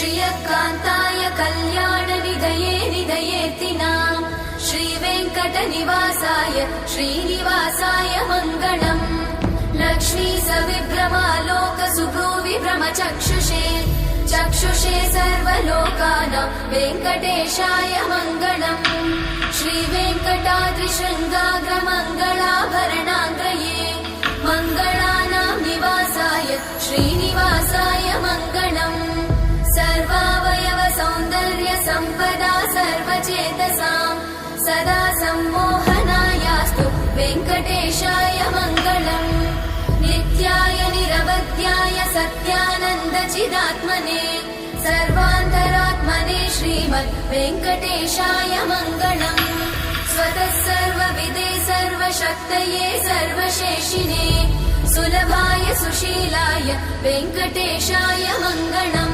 श्रियकान्ताय कल्याणनिधये निधयेतिनाम् श्रीवेङ्कटनिवासाय श्रीनिवासाय मङ्गलम् लक्ष्मी सविभ्रमालोक सुभ्रूविभ्रमचक्षुषे चक्षुषे सर्वलोकानां वेङ्कटेशाय मङ्गलम् श्रीवेङ्कटाद्रिशृङ्गाग्रमङ्गलाभरणाङ्गये मङ्गलानां निवासाय श्रीनिवासाय मङ्गलम् सर्वावयव सौन्दर्य सम्पदा सर्वचेतसां सदा सम्मोहनायास्तु वेङ्कटेशाय मङ्गलम् नित्याय निरवध्याय सत्यानन्दचिदात्मने सर्वान्तरात्मने श्रीमद् वेङ्कटेशाय मङ्गलम् स्वतः सर्वविदे सर्वशक्तये सर्वशेषिने सुलभाय सुशीलाय वेङ्कटेशाय मङ्गलम्।